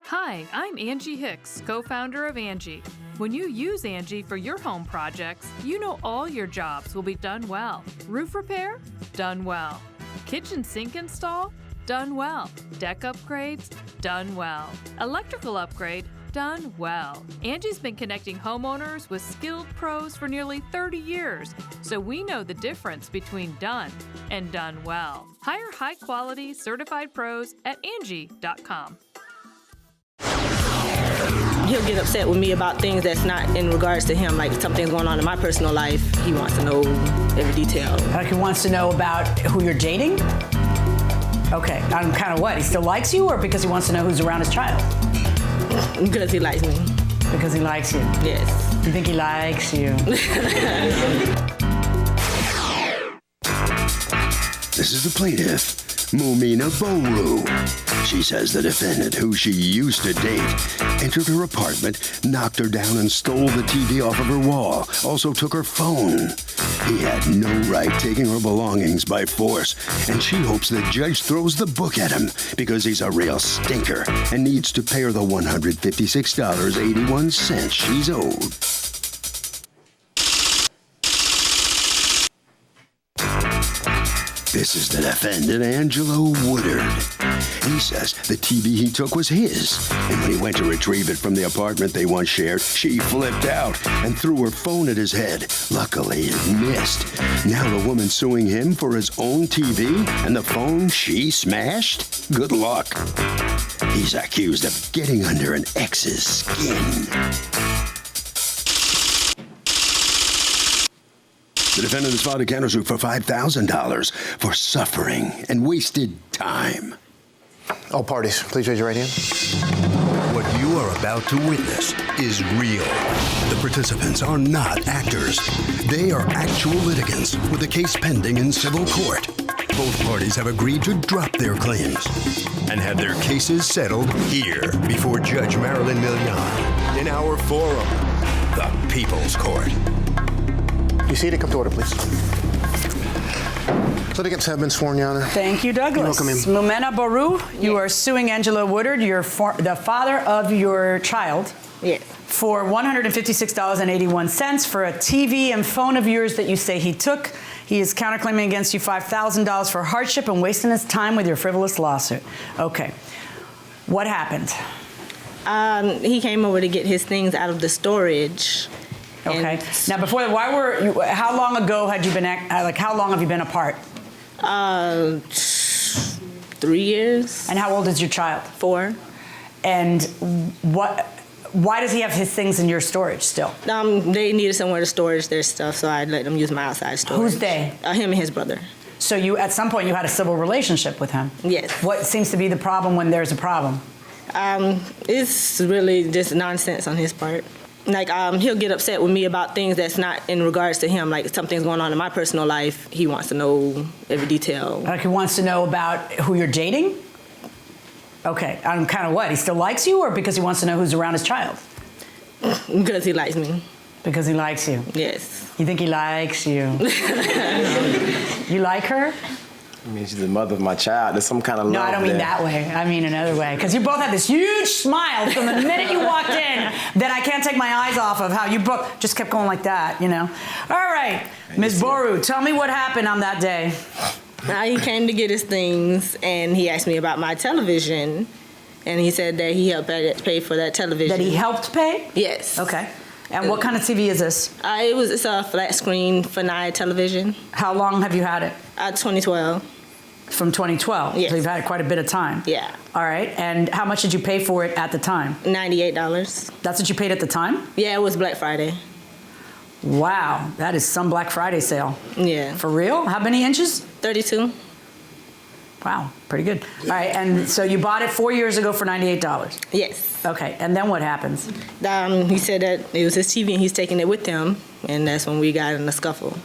Hi, I'm Angie Hicks, co-founder of Angie. When you use Angie for your home projects, you know all your jobs will be done well. Roof repair? Done well. Kitchen sink install? Done well. Deck upgrades? Done well. Electrical upgrade? Done well. Angie's been connecting homeowners with skilled pros for nearly 30 years, so we know the difference between done and done well. Hire high-quality, certified pros at Angie.com. He'll get upset with me about things that's not in regards to him, like something's going on in my personal life. He wants to know every detail. Like he wants to know about who you're dating? Okay, on kind of what? He still likes you, or because he wants to know who's around his child? Because he likes me. Because he likes you? Yes. You think he likes you? This is the plaintiff, Mumina Boru. She says the defendant, who she used to date, entered her apartment, knocked her down, and stole the TV off of her wall. Also took her phone. He had no right taking her belongings by force, and she hopes the judge throws the book at him because he's a real stinker and needs to pay her the $156.81 she's owed. This is the defendant, Angelo Woodard. He says the TV he took was his, and when he went to retrieve it from the apartment they once shared, she flipped out and threw her phone at his head. Luckily, it missed. Now the woman's suing him for his own TV and the phone she smashed? Good luck. He's accused of getting under an ex's skin. The defendant has filed a countersuit for $5,000 for suffering and wasted time. All parties, please raise your right hand. What you are about to witness is real. The participants are not actors. They are actual litigants with a case pending in civil court. Both parties have agreed to drop their claims and have their cases settled here before Judge Marilyn Milian in our forum, the People's Court. You seated? Come to order, please. Litigants have been sworn, Your Honor. Thank you, Douglas. You're welcome, Mumina Boru, you are suing Angelo Woodard, the father of your child, Yes. for $156.81 for a TV and phone of yours that you say he took. He is counterclaiming against you $5,000 for hardship and wasting his time with your frivolous lawsuit. Okay. What happened? He came over to get his things out of the storage. Okay. Now, before that, how long ago had you been, how long have you been apart? 3 years. And how old is your child? 4. And why does he have his things in your storage still? They needed somewhere to store their stuff, so I let them use my outside storage. Who's they? Him and his brother. So at some point, you had a civil relationship with him? Yes. What seems to be the problem when there's a problem? It's really just nonsense on his part. Like, he'll get upset with me about things that's not in regards to him, like something's going on in my personal life. He wants to know every detail. Like he wants to know about who you're dating? Okay, on kind of what? He still likes you, or because he wants to know who's around his child? Because he likes me. Because he likes you? Yes. You think he likes you? You like her? I mean, she's the mother of my child. There's some kind of love. No, I don't mean there. that way. I mean another way. Because you both had this huge smile from the minute you walked in that I can't take my eyes off of how you both just kept going like that, you know? All right, Ms. Boru, tell me what happened on that day. He came to get his things, and he asked me about my television, and he said that he helped pay for that television. That he helped pay? Yes. Okay. And what kind of TV is this? It's a flat screen Funai television. How long have you had it? 2012. From 2012? Yes. So you've had it quite a bit of time. Yeah. All right. And how much did you pay for it at the time? $98. That's what you paid at the time? Yeah, it was Black Friday. Wow. That is some Black Friday sale. Yeah. For real? How many inches? 32. Wow. Pretty good. All right. And so you bought it 4 years ago for $98? Yes. Okay. And then what happens? He said that it was his TV and he's taking it with him, and that's when we got in a scuffle.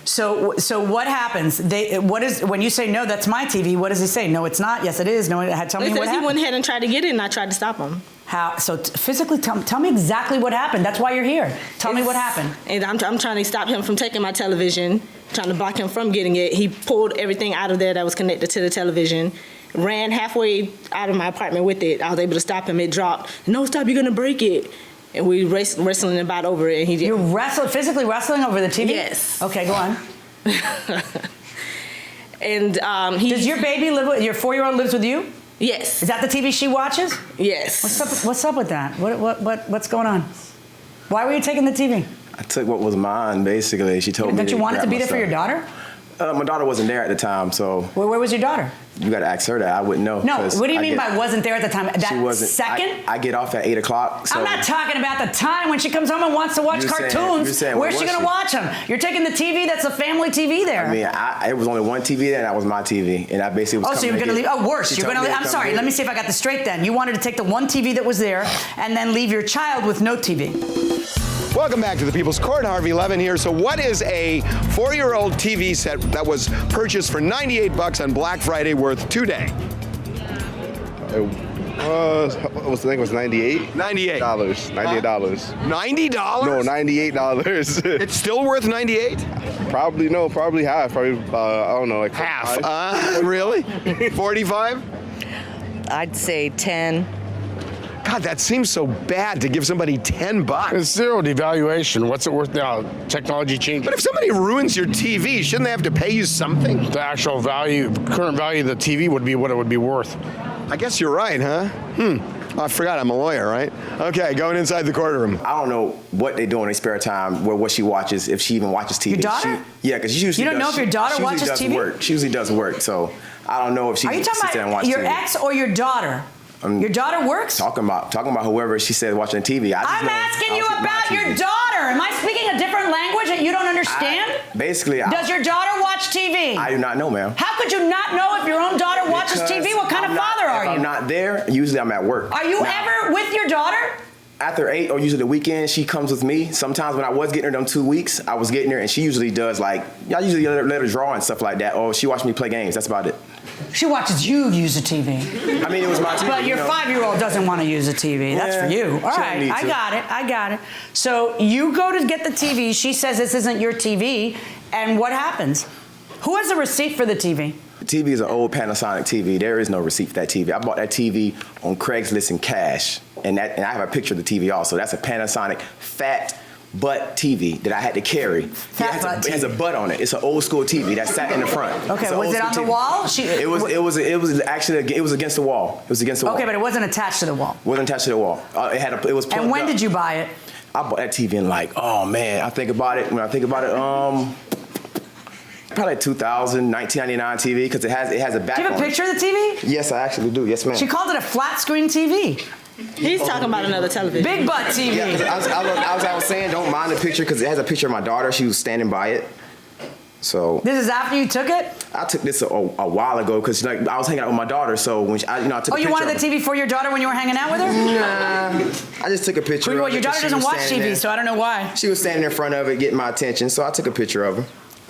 So what happens? When you say, no, that's my TV, what does he say? No, it's not. Yes, it is. No, tell me what happened. He went ahead and tried to get it, and I tried to stop him. How? So physically, tell me exactly what happened. That's why you're here. Tell me what happened. And I'm trying to stop him from taking my television, trying to block him from getting it. He pulled everything out of there that was connected to the television, ran halfway out of my apartment with it. I was able to stop him. It dropped. No, stop! You're gonna break it. And we wrestling about over it. And he did. You physically wrestling over the TV? Yes. Okay, go on. And does your baby live with your 4-year-old lives with you? Yes. Is that the TV she watches? Yes. What's up with that? What's going on? Why were you taking the TV? I took what was mine, basically. She told me. Don't you want it to grab be my there for your stuff. daughter? My daughter wasn't there at the time, so. Where was your daughter? You got to ask her that. I wouldn't know. No, what do you mean by wasn't there at the time? She wasn't. Second? I get off at 8 o'clock. So I'm not talking about the time when she comes home and wants to watch cartoons. Where's she going to watch them? You're taking the TV that's a family TV there. I mean, it was only one TV there, and that was my TV. And I basically was so you're going to leave. Oh, worse. You're going to leave. I'm sorry. Let me see if I got this straight then. You wanted to take the one TV that was there and then leave your child with no TV. Welcome back to the People's Court. Harvey Levin here. So what is a 4-year-old TV set that was purchased for $98 on Black Friday worth today? I think it was $98. $98. $98. $90? No, $98. It's still worth $98? Probably half. Probably, I don't know, like half. Really? 45? I'd say 10. God, that seems so bad to give somebody $10. It's zero devaluation. What's it worth now? Technology changes. But if somebody ruins your TV, shouldn't they have to pay you something? The actual value, current value of the TV would be what it would be worth. I guess you're right, huh? I forgot I'm a lawyer, right? Okay, going inside the courtroom. I don't know what they do in their spare time, what she watches, if she even watches TV. Your daughter? Yeah, because she usually You don't know if your daughter watches TV? Work. She usually does work, so I don't know if she Are you sits talking there and about watches your TV. ex or your daughter? Your daughter works? Talking about whoever she said watching TV. I'm asking you about your daughter. Am I speaking a different language that you don't understand? Does your daughter watch TV? I do not know, ma'am. How could you not know if your own daughter watches TV? What kind of father are you? If I'm not there, usually I'm at work. Are you ever with your daughter? After 8 or usually the weekend, she comes with me. Sometimes when I was getting her them 2 weeks, I was getting her and she usually does I usually let her draw and stuff like that. Or she watched me play games. That's about it. She watches you use a TV. I mean, it was my TV. But your 5-year-old doesn't want to use a TV. That's for you. All right, I got it. So you go to get the TV. She says this isn't your TV. And what happens? Who has a receipt for the TV? The TV is an old Panasonic TV. There is no receipt for that TV. I bought that TV on Craigslist in cash. And I have a picture of the TV also. That's a Panasonic fat butt TV that I had to carry. It has a butt on it. It's an old school TV that sat in the front. Okay, was it on the wall? It was actually against the wall. It was against the wall. Okay, but it wasn't attached to the wall. It wasn't attached to the wall. It was plugged And when up. did you buy it? I bought that TV in when I think about it, probably 2000, 1999 TV because it has a back. Do you have a picture of the TV? Yes, I actually do. Yes, ma'am. She called it a flat screen TV. He's talking about another television. Big butt TV. Yeah, I was saying don't mind the picture because it has a picture of my daughter. She was standing by it. So this is after you took it? I took this a while ago because I was hanging out with my daughter. So when I took a picture. Oh, you wanted the TV for your daughter when you were hanging out with her? Nah, I just took a picture. Well, your daughter doesn't watch TV, so I don't know why. She was standing in front of it, getting my attention, so I took a picture of her.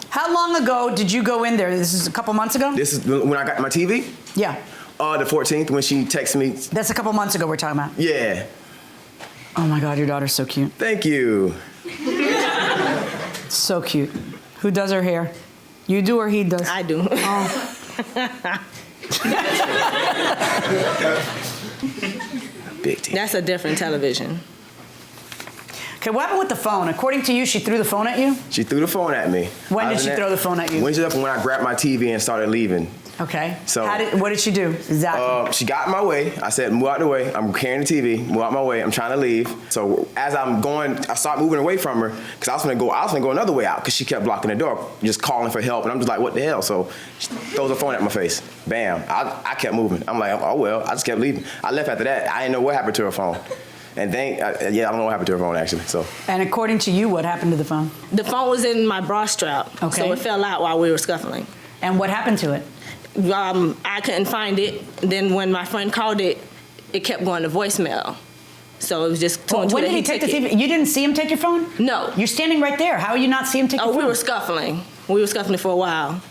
How long ago did you go in there? This is a couple months ago? This is when I got my TV? Yeah. The 14th when she texted me. That's a couple months ago we're talking about. Yeah. Oh my God, your daughter's so cute. Thank you. So cute. Who does her hair? You do or he does? I do. Oh. Big TV. That's a different television. Okay, what happened with the phone? According to you, she threw the phone at you? She threw the phone at me. When did she throw the phone at you? When I grabbed my TV and started leaving. Okay. So what did she do exactly? She got in my way. I said, move out the way. I'm carrying the TV. Move out my way. I'm trying to leave. So as I'm going, I start moving away from her because I was gonna go another way out because she kept blocking the door, just calling for help. And I'm just like, what the hell? So she throws the phone at my face. Bam. I kept moving. I'm like, oh well. I just kept leaving. I left after that. I didn't know what happened to her phone. And then, I don't know what happened to her phone actually. So. And according to you, what happened to the phone? The phone was in my bra strap. Okay. So it fell out while we were scuffling. And what happened to it? I couldn't find it. Then when my friend called it, it kept going to voicemail. So it was just when did he take the TV? You didn't see him take your phone? No. You're standing right there. How do you not see him take your phone? We were scuffling. We were scuffling for a while.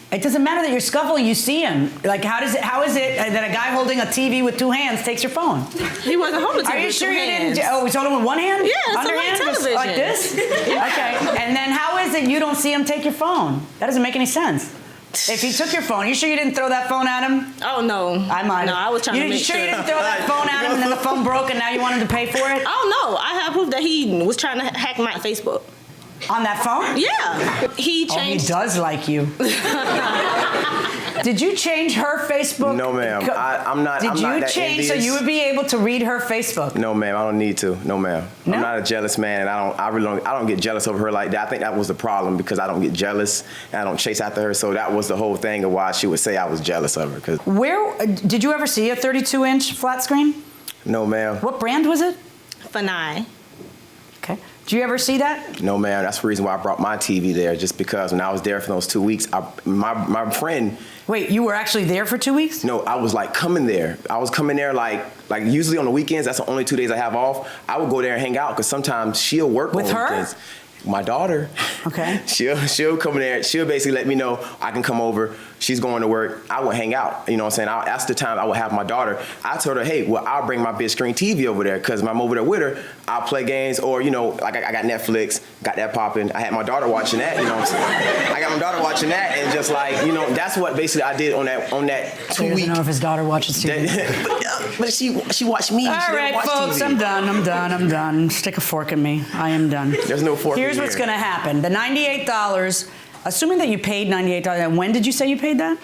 It doesn't matter that you're scuffling, you see him. Like, how is it that a guy holding a TV with two hands takes your phone? He wasn't holding the TV Are you with sure two you hands. didn't? Oh, he's holding with one hand? Yeah, it's Underhand? a light television. Like this? Okay. And then how is it you don't see him take your phone? That doesn't make any sense. If he took your phone, you sure you didn't throw that phone at him? Oh, no. I might. No, I was trying to You make sure sure. you didn't throw that phone at him and then the phone broke and now you wanted to pay for it? Oh, no. I have proof that he was trying to hack my Facebook. On that phone? Yeah. He Oh, he changed. does like you. Did you change her Facebook? No, ma'am. I'm not. Did I'm you not that change so envious. you would be able to read her Facebook? No, ma'am. I don't need to. No, ma'am. No? I'm not a jealous man, and I don't get jealous over her like that. I think that was the problem because I don't get jealous and I don't chase after her. So that was the whole thing of why she would say I was jealous of her. Cause Where did you ever see a 32-inch flat screen? no, ma'am. What brand was it? Fanai. Okay. Did you ever see that? No, ma'am. That's the reason why I brought my TV there, just because when I was there for those 2 weeks, my friend. Wait, you were actually there for 2 weeks? No, I was like coming there. I was coming there like usually on the weekends. That's the only 2 days I have off. I would go there and hang out because sometimes she'll work With on her? weekends. My daughter. Okay. She'll come in there. She'll basically let me know I can come over. She's going to work. I will hang out. You know what I'm saying? That's the time I would have my daughter. I told her, hey, well, I'll bring my big screen TV over there because when I'm over there with her, I'll play games or, you know, like I got Netflix, got that popping. I had my daughter watching that, you know what I'm saying? I got my daughter watching that and just like, you know, that's what basically I did on that 2 He week. doesn't know if his daughter watches TV. But she watched me. All She right, didn't watch folks, TV. I'm done. Stick a fork in me. I am done. There's no fork in Here's what's here. going to happen. The $98, assuming that you paid $98, and when did you say you paid that?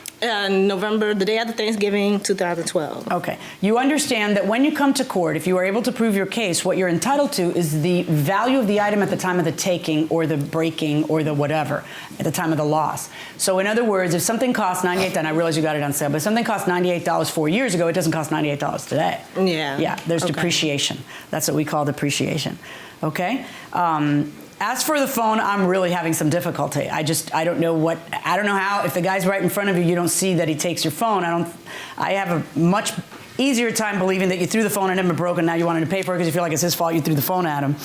November, the day after Thanksgiving, 2012. Okay. You understand that when you come to court, if you are able to prove your case, what you're entitled to is the value of the item at the time of the taking or the breaking or the whatever, at the time of the loss. So in other words, if something costs $98, and I realize you got it on sale, but if something cost $98 4 years ago, it doesn't cost $98 today. Yeah. Yeah, there's Okay. depreciation. That's what we call depreciation. Okay? As for the phone, I'm really having some difficulty. I don't know how, if the guy's right in front of you, you don't see that he takes your phone. I have a much easier time believing that you threw the phone at him and broke and now you wanted to pay for it because you feel like it's his fault you threw the phone at him.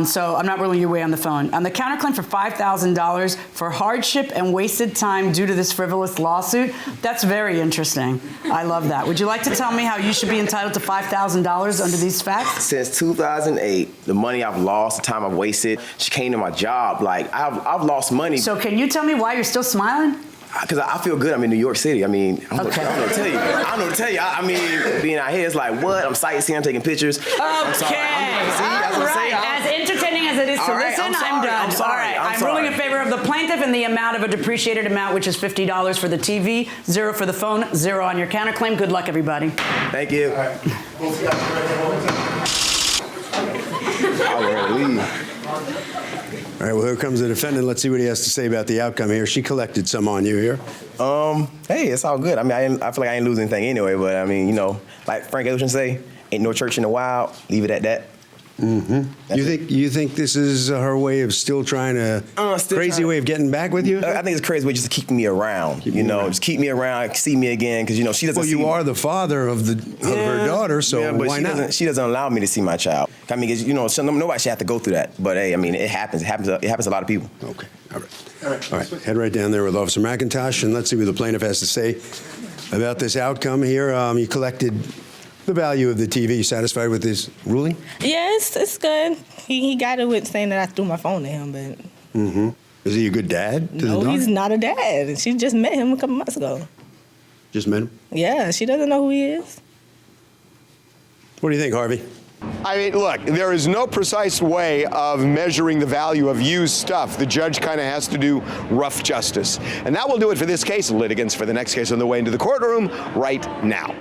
So I'm not ruling your way on the phone. On the counterclaim for $5,000 for hardship and wasted time due to this frivolous lawsuit, that's very interesting. I love that. Would you like to tell me how you should be entitled to $5,000 under these facts? Since 2008, the money I've lost, the time I've wasted, she came to my job. Like, I've lost money. So can you tell me why you're still smiling? Because I feel good. I'm in New York City. I mean, I don't know what to tell you. I don't know what to tell you. I mean, being out here, it's like, what? I'm sightseeing, I'm taking pictures. Okay. I'm sorry. All right. As entertaining as it is to All right, listen, I'm sorry, I'm done. I'm sorry, All right. I'm I'm ruling sorry. in favor of the plaintiff in the amount of a depreciated amount, which is $50 for the TV, 0 for the phone, 0 on your counterclaim. Good luck, everybody. Thank you. I will leave. All right, well, here comes the defendant. Let's see what he has to say about the outcome here. She collected some on you here. Hey, it's all good. I mean, I feel like I ain't losing anything anyway, but I mean, you know, like Frank Ocean say, ain't no church in the wild. Leave it at that. Mm-hmm. You think this is her way of still trying to way of getting back with you? I think it's a crazy way just to keep me around. Just keep me around, see me again, because you know she doesn't. Well, you are the father of her daughter, so but why not? She doesn't allow me to see my child. I mean, 'cause, you know, nobody should have to go through that. But hey, I mean, it happens. It happens to a lot of people. Okay. All right. Head right down there with Officer McIntosh, and let's see what the plaintiff has to say about this outcome here. You collected the value of the TV. You satisfied with this ruling? Yeah, it's good. He got it with saying that I threw my phone at him, but Mm-hmm. Is he a good dad to the no, daughter? he's not a dad. She just met him a couple months ago. Just met him? Yeah, she doesn't know who he is. What do you think, Harvey? I mean, look, there is no precise way of measuring the value of used stuff. The judge kind of has to do rough justice. And that will do it for this case. Litigants for the next case on the way into the courtroom right now.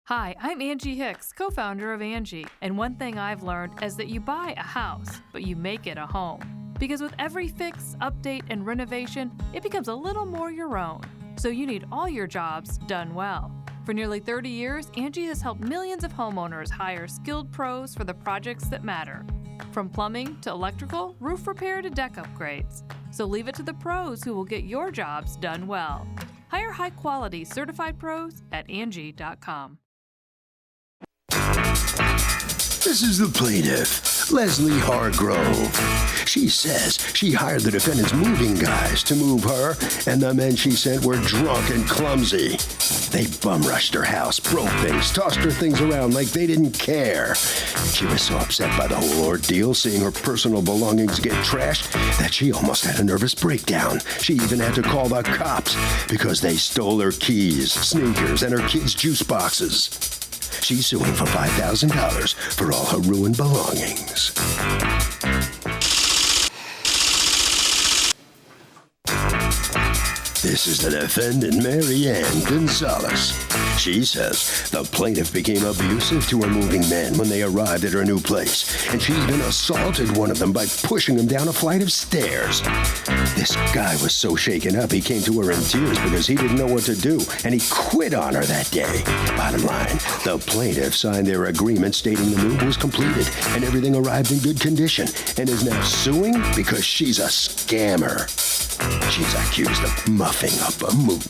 Hi, I'm Angie Hicks, co-founder of Angie. And one thing I've learned is that you buy a house, but you make it a home. Because with every fix, update, and renovation, it becomes a little more your own. So you need all your jobs done well. For nearly 30 years, Angie has helped millions of homeowners hire skilled pros for the projects that matter. From plumbing to electrical, roof repair to deck upgrades. So leave it to the pros who will get your jobs done well. Hire high-quality certified pros at Angie.com. This is the plaintiff, Leslie Hargrove. She says she hired the defendant's moving guys to move her, and the men she sent were drunk and clumsy. They bum-rushed her house, broke things, tossed her things around like they didn't care. She was so upset by the whole ordeal, seeing her personal belongings get trashed, that she almost had a nervous breakdown. She even had to call the cops because they stole her keys, sneakers, and her kids' juice boxes. She's suing for $5,000 for all her ruined belongings. This is the defendant, Mary Ann Gonzalez. She says the plaintiff became abusive to her moving men when they arrived at her new place, and she even assaulted one of them by pushing him down a flight of stairs. This guy was so shaken up he came to her in tears because he didn't know what to do, and he quit on her that day. Bottom line, the plaintiff signed their agreement stating the move was completed and everything arrived in good condition, and is now suing because she's a scammer. She's accused of muffing up a move.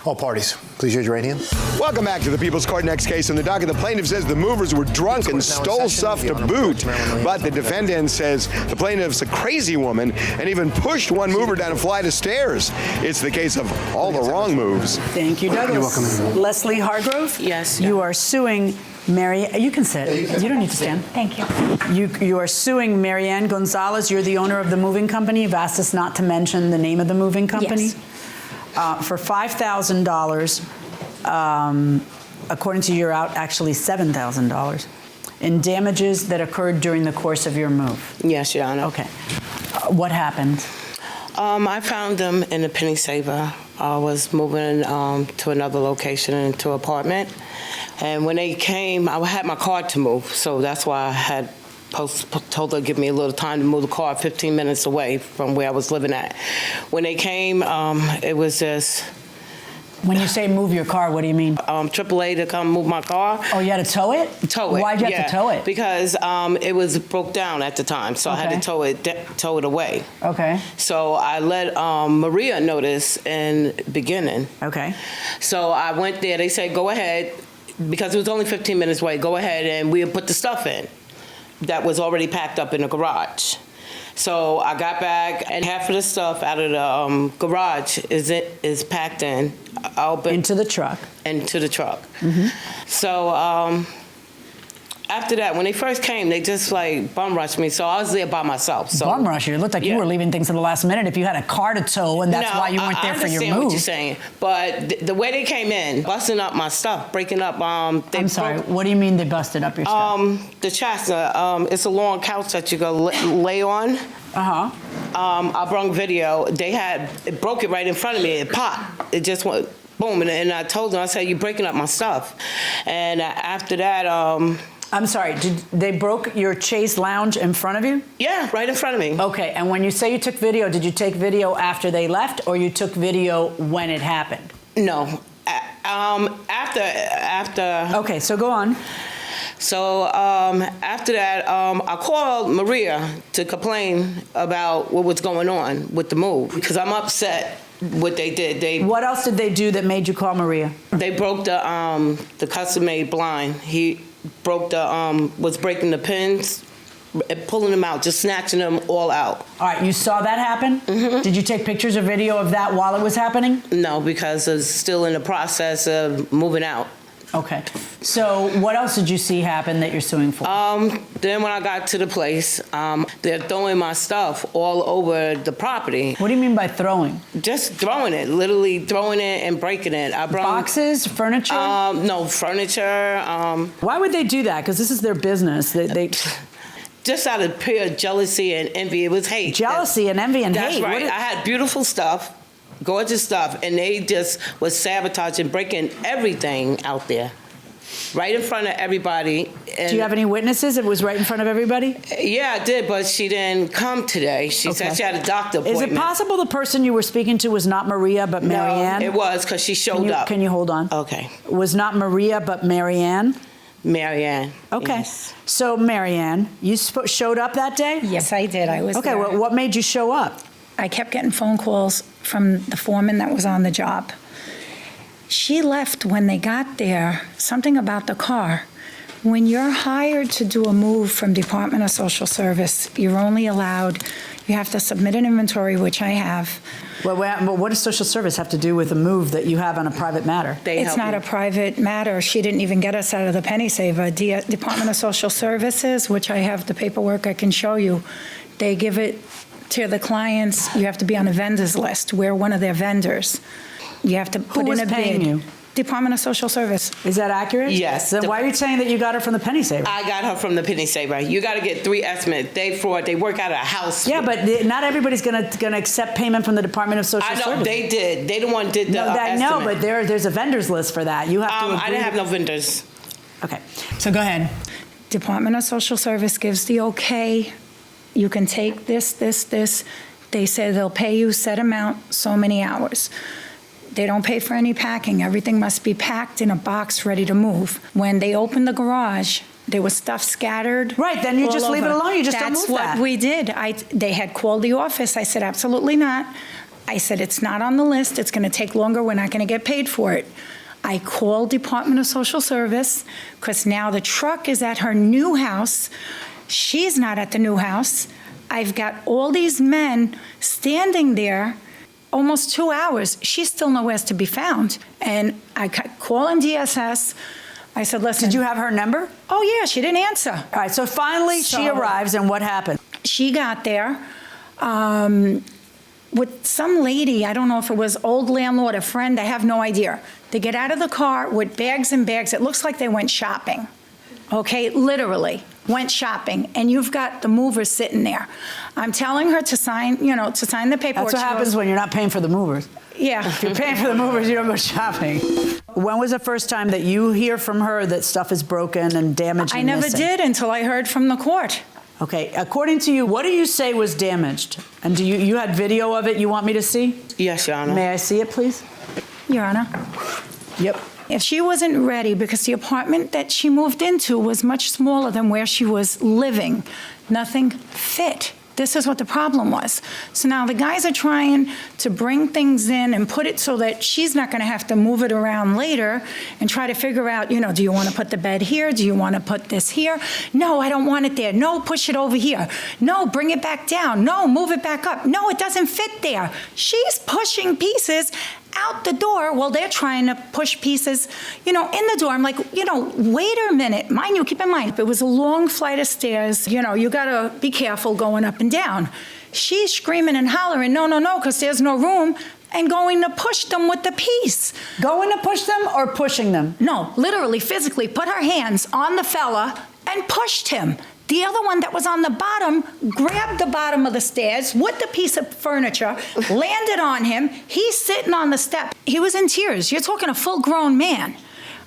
All parties, please raise your right hand. Welcome back to the People's Court. Next case in the docket. The plaintiff says the movers were drunk and stole stuff to boot. But the defendant says the plaintiff's a crazy woman and even pushed one mover down a flight of stairs. It's the case of all the wrong moves. Thank you, Douglas. You're welcome. Leslie Hargrove? Yes. You are suing Mary. You can sit. You don't need to stand. Thank you. You are suing Mary Ann Gonzalez. You're the owner of the moving company. You've asked us not to mention the name of the moving company. Yes. For $5,000, according to your out, actually $7,000 in damages that occurred during the course of your move. Yes, Your Honor. Okay. What happened? I found them in a penny saver. I was moving to another location, into an apartment. And when they came, I had my car to move, so that's why I had told her to give me a little time to move the car 15 minutes away from where I was living at. When they came, it was just... When you say move your car, what do you mean? AAA to come move my car. Oh, you had to tow it? Tow it. Why'd you have to tow it? Because it was broke down at the time, so I had to tow it away. Okay. So I let Maria know this in the beginning. Okay. So I went there. They said, go ahead, because it was only 15 minutes away. Go ahead, and we'll put the stuff in that was already packed up in the garage. So I got back, and half of the stuff out of the garage is packed in. I opened into the truck. Into the truck. Mm-hmm. So after that, when they first came, they just like bum rushed me. So I was there by myself. So bum rush you? It looked like you were leaving things to the last minute. If you had a car to tow, and that's why you weren't there for your move. I understand what you're saying, but the way they came in, busting up my stuff, breaking up. I'm sorry. What do you mean they busted up your stuff? The chassis. It's a long couch that you go lay on. Uh-huh. I brought video. It broke it right in front of me. It popped. It just went boom. And I told them, I said, you're breaking up my stuff. And after that, I'm sorry, they broke your Chase lounge in front of you? Yeah, right in front of me. Okay, and when you say you took video, did you take video after they left, or you took video when it happened? No, after. Okay, so go on. So after that, I called Maria to complain about what was going on with the move, because I'm upset what they did. What else did they do that made you call Maria? They broke the custom-made blind. He broke was breaking the pins, pulling them out, just snatching them all out. All right, you saw that happen? Mm-hmm. Did you take pictures or video of that while it was happening? No, because it's still in the process of moving out. Okay. So what else did you see happen that you're suing for? Then when I got to the place, they're throwing my stuff all over the property. What do you mean by throwing? Just throwing it, literally throwing it and breaking it. I brought boxes, furniture? No, furniture. Why would they do that? Because this is their business. They just out of pure jealousy and envy. It was hate. Jealousy and envy and hate. That's right. I had beautiful stuff. Gorgeous stuff, and they just was sabotaging, breaking everything out there, right in front of everybody. And do you have any witnesses? It was right in front of everybody? Yeah, I did, but she didn't come today. She said she had a doctor appointment. Is it possible the person you were speaking to was not Maria but Mary Ann? No, it was, because she showed up. Can you hold on? Okay. Was not Maria but Mary Ann? Mary Ann. Okay. Yes. So, Mary Ann, you showed up that day? Yes, I did. I was okay, there. well, what made you show up? I kept getting phone calls from the foreman that was on the job. She left when they got there, something about the car. When you're hired to do a move from Department of Social Service, you're only allowed, you have to submit an inventory, which I have. Well, what does social service have to do with a move that you have on a private matter? It's not a private matter. She didn't even get us out of the penny saver. Department of Social Services, which I have the paperwork I can show you, they give it to the clients. You have to be on a vendors list. We're one of their vendors. You have to put in a bid. Who was paying you? Department of Social Service. Is that accurate? Yes. Then why are you saying that you got her from the penny saver? I got her from the penny saver. You got to get 3 estimates. They fraud. They work out of a house. Yeah, but not everybody's gonna accept payment from the Department of Social Service. I know they did. They the one did the estimate. No, but there's a vendors list for that. You have to. I didn't have no vendors. Okay, so go ahead. Department of Social Service gives the okay. You can take this. They say they'll pay you set amount, so many hours. They don't pay for any packing. Everything must be packed in a box ready to move. When they opened the garage, there was stuff scattered. Right, then you just leave it alone. You just don't move that. That's what we did. They had called the office. I said, absolutely not. I said, it's not on the list. It's going to take longer. We're not going to get paid for it. I called Department of Social Service because now the truck is at her new house. She's not at the new house. I've got all these men standing there almost 2 hours. She's still nowhere to be found. And I call in DSS. I said, listen. Did you have her number? Oh, yeah, she didn't answer. All right, so finally she arrives, and what happened? She got there with some lady. I don't know if it was old landlord, a friend. I have no idea. They get out of the car with bags and bags. It looks like they went shopping. Okay, literally went shopping, and you've got the movers sitting there. I'm telling her to sign, to sign the paperwork. That's what happens when you're not paying for the movers. Yeah. If you're paying for the movers, you don't go shopping. When was the first time that you hear from her that stuff is broken and damaged and I never missing? did until I heard from the court. Okay, according to you, what do you say was damaged? And do you had video of it you want me to see? Yes, Your Honor. May I see it, please? Your Honor. Yep. If she wasn't ready, because the apartment that she moved into was much smaller than where she was living, nothing fit. This is what the problem was. So now the guys are trying to bring things in and put it so that she's not going to have to move it around later and try to figure out, do you want to put the bed here? Do you want to put this here? No, I don't want it there. No, push it over here. No, bring it back down. No, move it back up. No, it doesn't fit there. She's pushing pieces out the door while they're trying to push pieces, in the door. I'm like, wait a minute. Mind you, keep in mind, it was a long flight of stairs. You got to be careful going up and down. She's screaming and hollering, no, because there's no room, and going to push them with the piece. Going to push them or pushing them? No, literally, physically put her hands on the fella and pushed him. The other one that was on the bottom grabbed the bottom of the stairs with the piece of furniture, landed on him. He's sitting on the step. He was in tears. You're talking a full-grown man.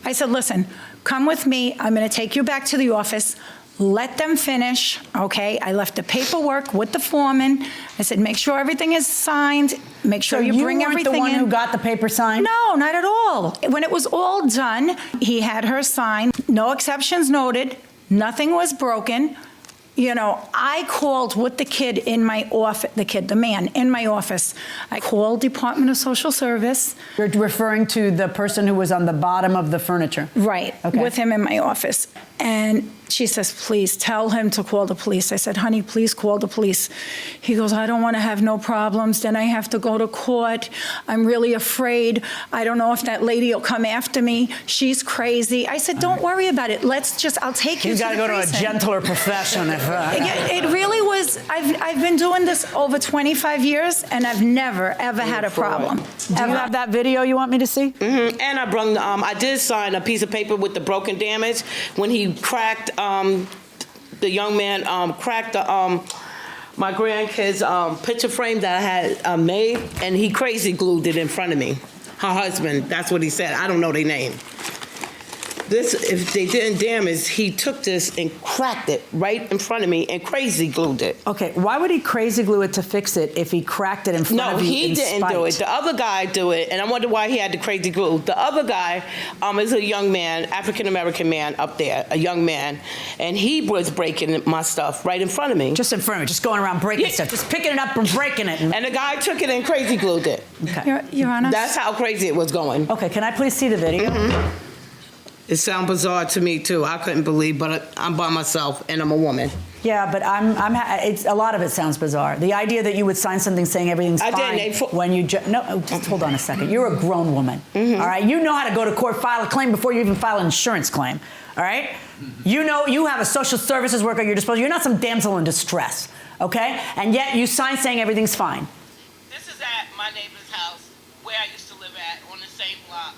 I said, listen, come with me. I'm going to take you back to the office. Let them finish, okay? I left the paperwork with the foreman. I said, make sure everything is signed. Make sure you bring everything in. You weren't the one who got the paper signed? No, not at all. When it was all done, he had her sign. No exceptions noted. Nothing was broken. I called with the kid in my office, the man in my office. I called Department of Social Service. You're referring to the person who was on the bottom of the furniture? Right, okay. With him in my office. And she says, please tell him to call the police. I said, honey, please call the police. He goes, I don't want to have no problems. Then I have to go to court. I'm really afraid. I don't know if that lady will come after me. She's crazy. I said, don't worry about it. I'll take you to the precinct. You got to go to a gentler profession. It really was. I've been doing this over 25 years, and I've never, ever had a problem. Do you have that video you want me to see? Mm-hmm. And I did sign a piece of paper with the broken damage when he cracked. The young man cracked my grandkid's picture frame that I had made, and he crazy glued it in front of me. Her husband, that's what he said. I don't know their name. if they didn't damage, he took this and cracked it right in front of me and crazy glued it. Okay, why would he crazy glue it to fix it if he cracked it in front of you? No, he didn't do it. The other guy do it, and I wonder why he had the crazy glue. The other guy is a young man, African-American man up there, a young man, and he was breaking my stuff right in front of me. Just in front of me, just going around breaking stuff, just picking it up and breaking it. And the guy took it and crazy glued it. Okay. Your Honor. That's how crazy it was going. Okay, can I please see the video? It sounds bizarre to me too. I couldn't believe, but I'm by myself and I'm a woman. Yeah, but it's a lot of it sounds bizarre. The idea that you would sign something saying everything's fine when you no, just hold on a second. You're a grown woman, all right? You know how to go to court, file a claim before you even file an insurance claim, all right? You know you have a social services worker at your disposal. You're not some damsel in distress, okay? And yet you sign saying everything's fine. This is at my neighbor's house where I used to live at on the same block.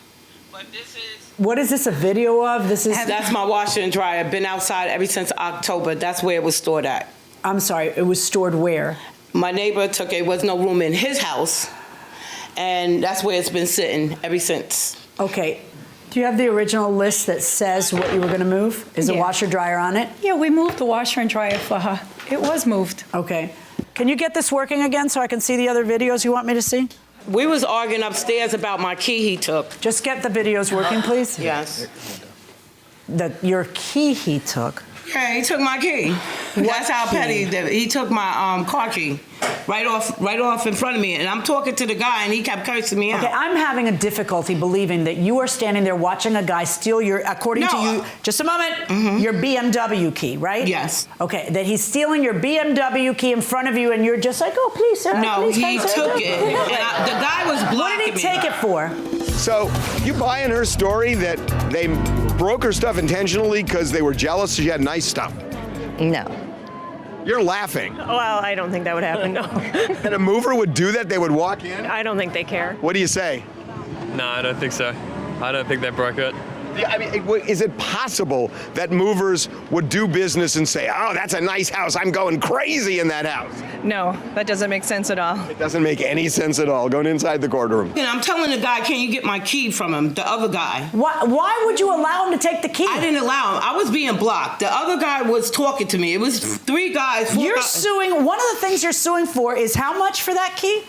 But this is... What is this a video of? That's my washer and dryer. I've been outside ever since October. That's where it was stored at. I'm sorry, it was stored where? My neighbor took it. There was no room in his house. And that's where it's been sitting ever since. Okay. Do you have the original list that says what you were going to move? Is the washer dryer on it? Yeah, we moved the washer and dryer for her. It was moved. Okay. Can you get this working again so I can see the other videos you want me to see? We was arguing upstairs about my key he took. Just get the videos working, please. Yes. Your key he took? Yeah, he took my key. That's how petty he did it. He took my car key right off in front of me, and I'm talking to the guy, and he kept cursing me out. Okay, I'm having a difficulty believing that you are standing there watching a guy steal your, according to you, just a moment, your BMW key, right? Yes. Okay, that he's stealing your BMW key in front of you, and you're just like, oh, please, sir. No, please, he took it, and the guy was blocking me. What did he take it for? So, you buying her story that they broke her stuff intentionally because they were jealous she had nice stuff? No. You're laughing. Well, I don't think that would happen, no. And a mover would do that? They would walk in? I don't think they care. What do you say? No, I don't think so. I don't think they broke it. Yeah, I mean, is it possible that movers would do business and say, oh, that's a nice house, I'm going crazy in that house? No, that doesn't make sense at all. It doesn't make any sense at all, going inside the courtroom. And I'm telling the guy, can you get my key from him, the other guy? Why would you allow him to take the key? I didn't allow him. I was being blocked. The other guy was talking to me. It was 3 guys, 4 You're guys. suing, one of the things you're suing for is how much for that key?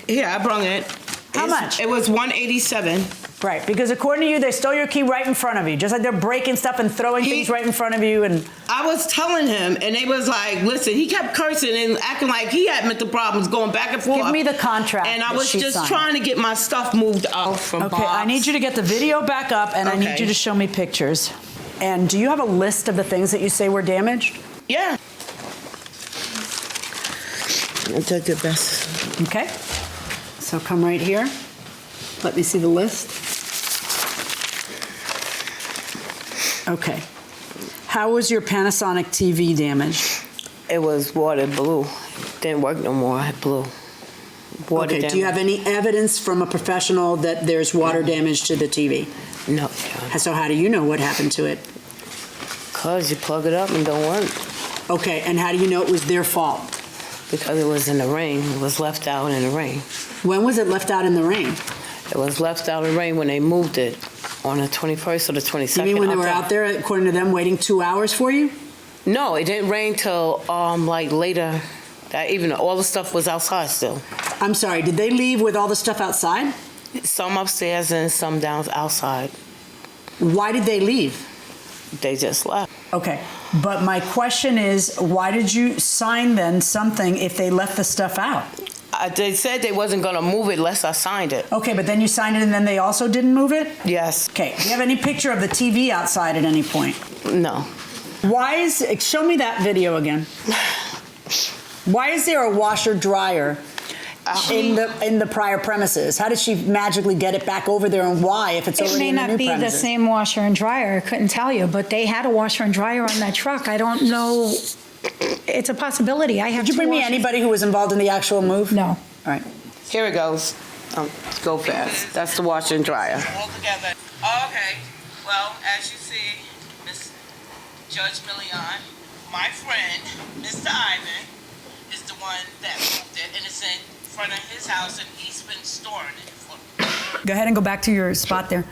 Yeah, I brung it. How much? It was $187. Right, because according to you, they stole your key right in front of you, just like they're breaking stuff and throwing things right in front of you. And I was telling him, and they was like, listen, he kept cursing and acting like he had mental problems, going back and forth. Give me the contract. And I that was she just signed. trying to get my stuff moved out from Okay, Bob's. I need you to get the video back up, and I need you to show me pictures. And do you have a list of the things that you say were damaged? Yeah. I did the best. Okay. So come right here. Let me see the list. Okay. How was your Panasonic TV damaged? It was water blue. Didn't work no more. I had blue. Water Okay. Do you have any evidence from a professional that there's water damage to the TV? No. So how do you know what happened to it? Because you plug it up and don't work. Okay. And how do you know it was their fault? Because it was in the rain. It was left out in the rain. When was it left out in the rain? It was left out in the rain when they moved it on the 21st or the 22nd. You mean when they were out there, according to them, waiting 2 hours for you? No, it didn't rain till like later. That even all the stuff was outside still. I'm sorry, did they leave with all the stuff outside? Some upstairs and some down outside. Why did they leave? They just left. Okay, but my question is, why did you sign then something if they left the stuff out? They said they wasn't going to move it unless I signed it. Okay, but then you signed it and then they also didn't move it? Yes. Okay, do you have any picture of the TV outside at any point? No. Why is, show me that video again. Why is there a washer dryer in the prior premises? How did she magically get it back over there, and why if it's already in the new premises? It may not be the same washer and dryer. I couldn't tell you, but they had a washer and dryer on that truck. I don't know. It's a possibility. I have. Did you bring me anybody who was involved in the actual move? No. All right. Here it goes. Go fast. That's the washer and dryer. All together. Okay. Well, as you see, Miss Judge Millian, my friend, Mr. Ivan, is the one that moved it, and it's in front of his house, and he's been storing it. Go ahead and go back to your spot there.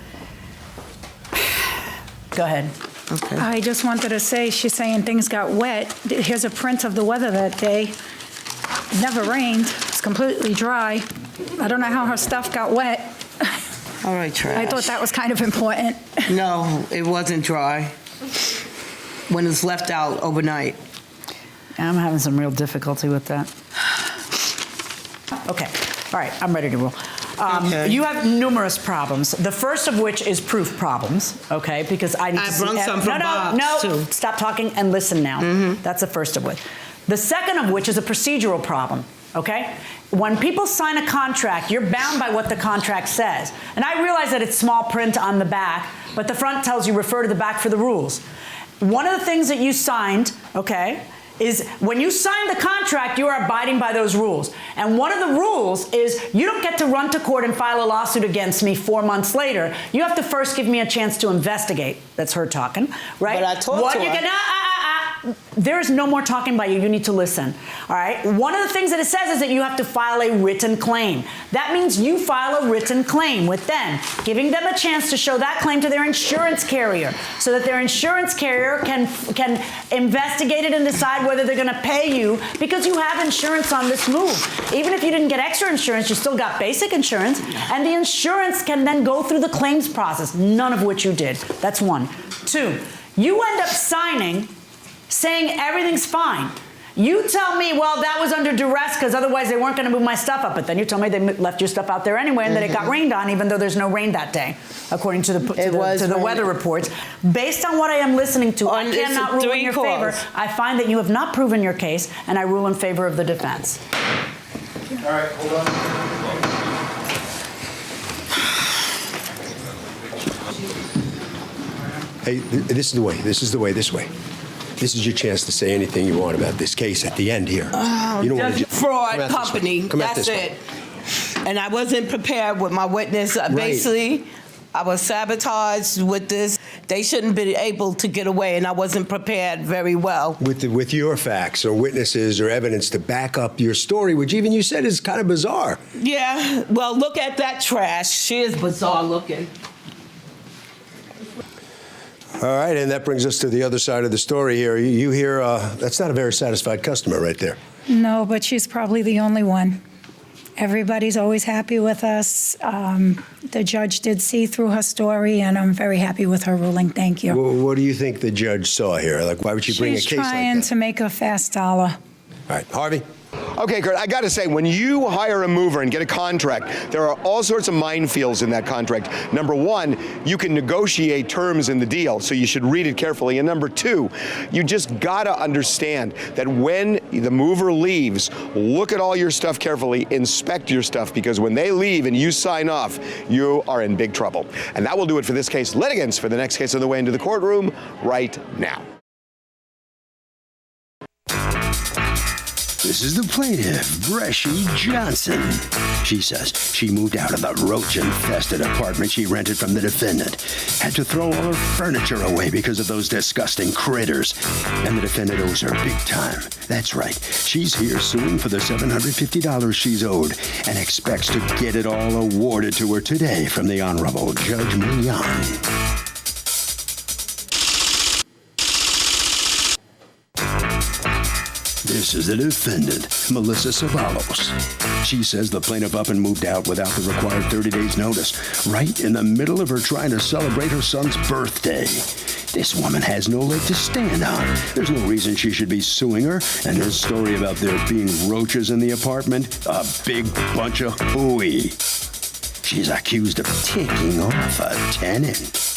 Go go ahead. Okay. I just wanted to say, she's saying things got wet. Here's a print of the weather that day. It never rained. It's completely dry. I don't know how her stuff got wet. All right, trash. I thought that was kind of important. No, it wasn't dry when it's left out overnight. I'm having some real difficulty with that. Okay, all right, I'm ready to roll. Okay. You have numerous problems. The first of which is proof problems, okay? Because I need to see... brought some from Bob's, No, too. stop talking and listen now. That's the first of which. The second of which is a procedural problem, okay? When people sign a contract, you're bound by what the contract says. And I realize that it's small print on the back, but the front tells you refer to the back for the rules. One of the things that you signed, okay, is when you sign the contract, you are abiding by those rules. And one of the rules is you don't get to run to court and file a lawsuit against me 4 months later. You have to first give me a chance to investigate. That's her talking, right? But I talked to her. There is no more talking by you. You need to listen. All right? One of the things that it says is that you have to file a written claim. That means you file a written claim with them, giving them a chance to show that claim to their insurance carrier so that their insurance carrier can investigate it and decide whether they're going to pay you because you have insurance on this move. Even if you didn't get extra insurance, you still got basic insurance, and the insurance can then go through the claims process, none of which you did. That's one. Two, you end up signing saying everything's fine. You tell me, well, that was under duress because otherwise they weren't going to move my stuff up. But then you tell me they left your stuff out there anyway and that it got rained on, even though there's no rain that day, according to the weather reports. Based on what I am listening to, I cannot rule in your favor. I find that you have not proven your case, and I rule in favor of the defense. All right, hold on. Hey, this is the way. This way. This is your chance to say anything you want about this case at the end here. Oh, you don't want to fraud company. That's it. And I wasn't prepared with my witness. Basically, I was sabotaged with this. They shouldn't be able to get away, and I wasn't prepared very well. With your facts or witnesses or evidence to back up your story, which even you said is kind of bizarre. Yeah, well, look at that trash. She is bizarre looking. All right, and that brings us to the other side of the story here. You hear that's not a very satisfied customer right there. No, but she's probably the only one. Everybody's always happy with us. The judge did see through her story, and I'm very happy with her ruling. Thank you. Well, what do you think the judge saw here? Like, why would she bring a case like that? She's trying to make a fast dollar. All right, Harvey? Okay, Kurt, I got to say, when you hire a mover and get a contract, there are all sorts of minefields in that contract. Number one, you can negotiate terms in the deal, so you should read it carefully. And number two, you just got to understand that when the mover leaves, look at all your stuff carefully, inspect your stuff, because when they leave and you sign off, you are in big trouble. And that will do it for this case. Litigants for the next case on the way into the courtroom right now. This is the plaintiff, Bresci Johnson. She says she moved out of the roach-infested apartment she rented from the defendant. Had to throw all her furniture away because of those disgusting critters. And the defendant owes her big time. That's right. She's here suing for the $750 she's owed and expects to get it all awarded to her today from the Honorable Judge Mignon. This is the defendant, Melissa Ceballos. She says the plaintiff up and moved out without the required 30 days notice, right in the middle of her trying to celebrate her son's birthday. This woman has no leg to stand on. There's no reason she should be suing her, and her story about there being roaches in the apartment, a big bunch of hooey. She's accused of ticking off a tenant.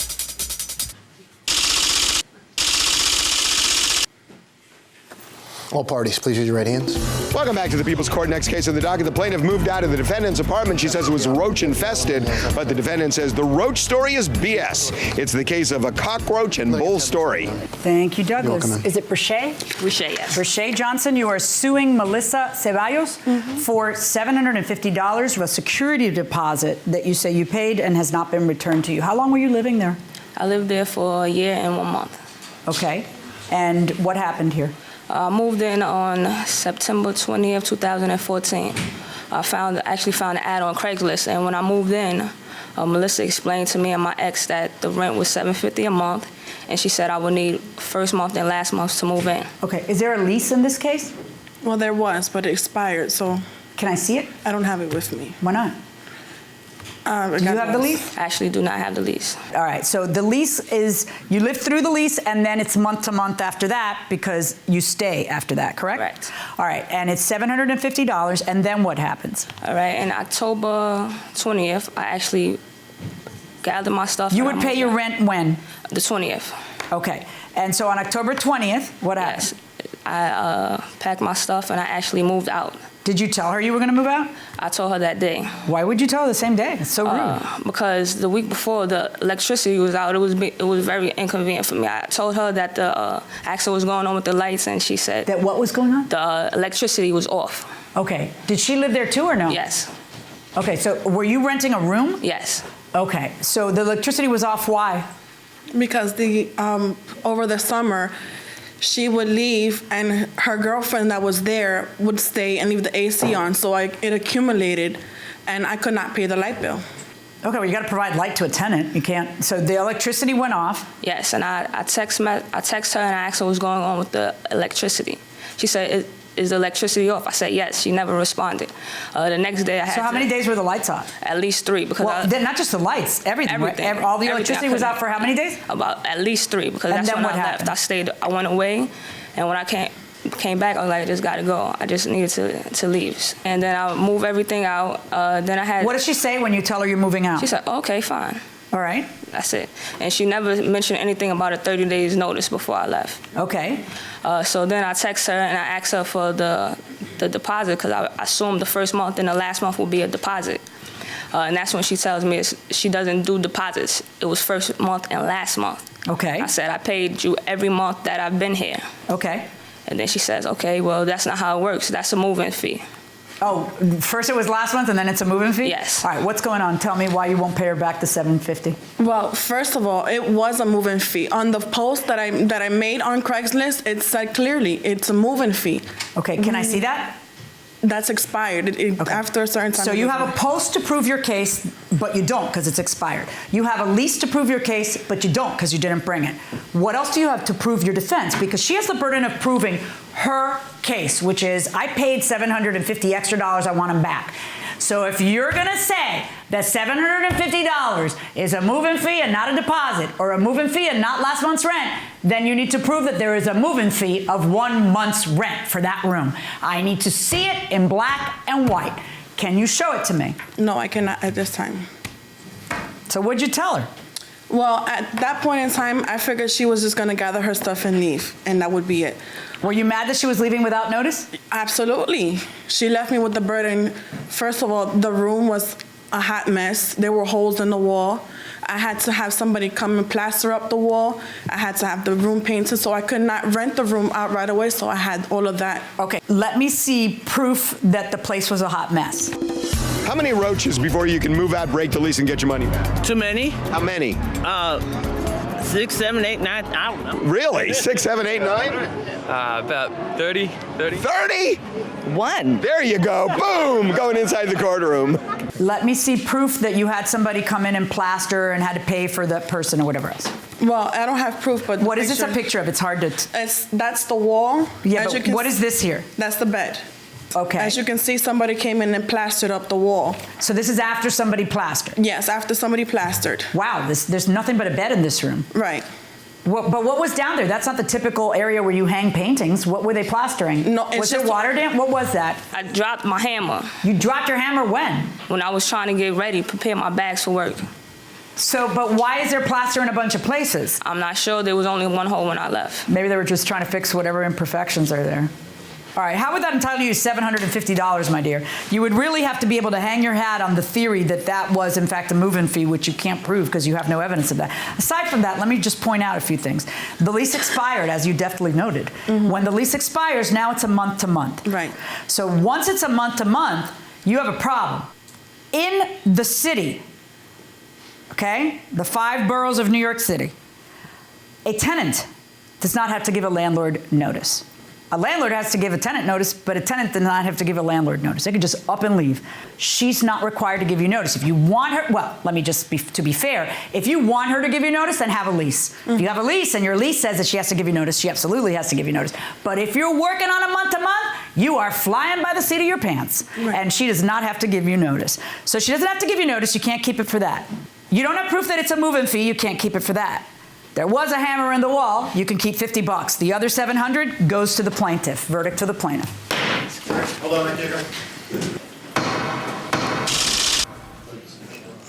All parties, please use your right hands. Welcome back to the People's Court. Next case of the docket. The plaintiff moved out of the defendant's apartment. She says it was roach-infested, but the defendant says the roach story is BS. It's the case of a cockroach and bull story. Thank you, Douglas. Is it Bresci? Bresci, yes. Bresci Johnson, you are suing Melissa Ceballos for $750 of a security deposit that you say you paid and has not been returned to you. How long were you living there? I lived there for a year and 1 month. Okay. And what happened here? I moved in on September 20th, 2014. I actually found an ad on Craigslist, and when I moved in, Melissa explained to me and my ex that the rent was $750 a month, and she said I would need first month and last month to move in. Okay, is there a lease in this case? Well, there was, but it expired, so. Can I see it? I don't have it with me. Why not? Do you have the lease? I actually do not have the lease. All right, so the lease is, you live through the lease and then it's month to month after that because you stay after that, correct? Correct. All right, and it's $750, and then what happens? All right, in October 20th, I actually gathered my stuff. You would pay your rent when? The 20th. Okay, and so on October 20th, what happened? I packed my stuff and I actually moved out. Did you tell her you were going to move out? I told her that day. Why would you tell her the same day? It's so rude. Because the week before the electricity was out, it was very inconvenient for me. I told her that the accident was going on with the lights, and she said that what was going on? The electricity was off. Okay. Did she live there too or no? Yes. Okay. So were you renting a room? Yes. Okay. So the electricity was off. Why? Because over the summer, she would leave and her girlfriend that was there would stay and leave the AC on. So it accumulated and I could not pay the light bill. Okay, well, you got to provide light to a tenant. You can't. So the electricity went off. Yes, and I text her and I asked her what was going on with the electricity. She said, is the electricity off? I said, yes. She never responded. The next day I had So how many days were the lights off? At least 3. Because then not just the lights, everything. Everything. All the electricity was out for how many days? About at least 3, because and that's then when what I happened? left. I went away, and when I came back, I was like, I just got to go. I just needed to leave. And then I moved everything out. Then I had... What does she say when you tell her you're moving out? She said, okay, fine. All right. That's it. And she never mentioned anything about a 30 days notice before I left. Okay. So then I text her and I asked her for the deposit, because I assumed the first month and the last month would be a deposit. And that's when she tells me she doesn't do deposits. It was first month and last month. Okay. I said, I paid you every month that I've been here. Okay. And then she says, okay, well, that's not how it works. That's a move-in fee. Oh, first it was last month and then it's a move-in fee? Yes. All right, what's going on? Tell me why you won't pay her back the $750. Well, first of all, it was a move-in fee. On the post that I made on Craigslist, it said clearly it's a move-in fee. Okay, can I see that? That's expired after a certain time. So you have a post to prove your case, but you don't because it's expired. You have a lease to prove your case, but you don't because you didn't bring it. What else do you have to prove your defense? Because she has the burden of proving her case, which is I paid $750 extra, I want them back. So if you're going to say that $750 is a move-in fee and not a deposit, or a move-in fee and not last month's rent, then you need to prove that there is a move-in fee of 1 month's rent for that room. I need to see it in black and white. Can you show it to me? No, I cannot at this time. So what'd you tell her? Well, at that point in time, I figured she was just going to gather her stuff and leave, and that would be it. Were you mad that she was leaving without notice? Absolutely. She left me with the burden. First of all, the room was a hot mess. There were holes in the wall. I had to have somebody come and plaster up the wall. I had to have the room painted, so I could not rent the room out right away, so I had all of that. Okay, let me see proof that the place was a hot mess. How many roaches before you can move out, break the lease, and get your money back? Too many. How many? 6, 7, 8, 9, I don't know. Really? 6, 7, 8, 9? About 30. 30? 1. There you go. Boom! Going inside the courtroom. Let me see proof that you had somebody come in and plaster and had to pay for that person or whatever else. Well, I don't have proof, but what is this a picture of? It's hard to. That's the wall. Yeah, but what is this here? That's the bed. Okay. As you can see, somebody came in and plastered up the wall. So this is after somebody plastered? Yes, after somebody plastered. Wow, there's nothing but a bed in this room. Right. But what was down there? That's not the typical area where you hang paintings. What were they plastering? No, was there water damp? What was that? I dropped my hammer. You dropped your hammer when? When I was trying to get ready, prepare my bags for work. So, but why is there plaster in a bunch of places? I'm not sure. There was only one hole when I left. Maybe they were just trying to fix whatever imperfections are there. All right, how would that entitle you to $750, my dear? You would really have to be able to hang your hat on the theory that that was, in fact, a move-in fee, which you can't prove because you have no evidence of that. Aside from that, let me just point out a few things. The lease expired, as you deftly noted. Mm-hmm. When the lease expires, now it's a month-to-month. Right. So once it's a month-to-month, you have a problem. In the city, okay, the 5 boroughs of New York City, a tenant does not have to give a landlord notice. A landlord has to give a tenant notice, but a tenant does not have to give a landlord notice. They could just up and leave. She's not required to give you notice. If you want her, well, let me just be, to be fair, if you want her to give you notice, then have a lease. If you have a lease and your lease says that she has to give you notice, she absolutely has to give you notice. But if you're working on a month-to-month, you are flying by the seat of your pants. Right. And she does not have to give you notice. So she doesn't have to give you notice. You can't keep it for that. You don't have proof that it's a move-in fee. You can't keep it for that. There was a hammer in the wall. You can keep $50. The other $700 goes to the plaintiff. Verdict to the plaintiff. Hold on,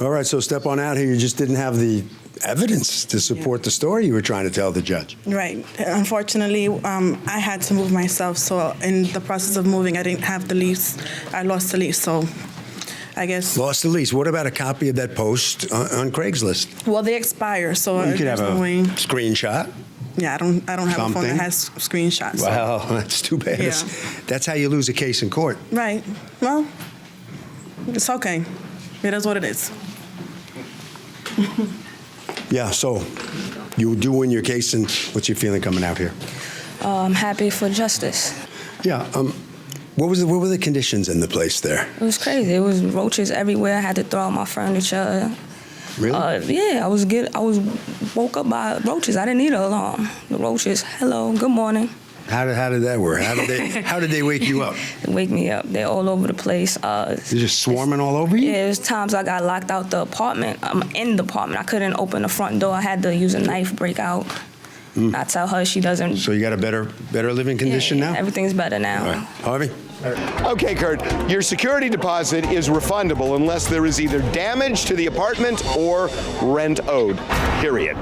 All right, so step on out here. You just didn't have the evidence to support the story you were trying to tell the judge. Right. Unfortunately, I had to move myself. So in the process of moving, I didn't have the lease. I lost the lease. So I guess. Lost the lease. What about a copy of that post on Craigslist? Well, they expire, so You could have a no way. screenshot. Yeah, I don't have a phone Something. that has screenshots. So. Wow, that's too bad. Yeah. That's how you lose a case in court. Right. Well, it's okay. It is what it is. Yeah, so you do win your case, and what's your feeling coming out here? I'm happy for justice. Yeah, what were the conditions in the place there? It was crazy. It was roaches everywhere. I had to throw out my furniture. Really? Yeah, I was woke up by roaches. I didn't need an alarm. The roaches, hello, good morning. How did that work? How did they wake you up? They wake me up. They're all over the place. They're just swarming all over you? Yeah, there's times I got locked out the apartment. I'm in the apartment. I couldn't open the front door. I had to use a knife, break out. I tell her she doesn't. So you got a better living condition now? Everything's better now. All right. Harvey? Okay, Kurt, your security deposit is refundable unless there is either damage to the apartment or rent owed, period.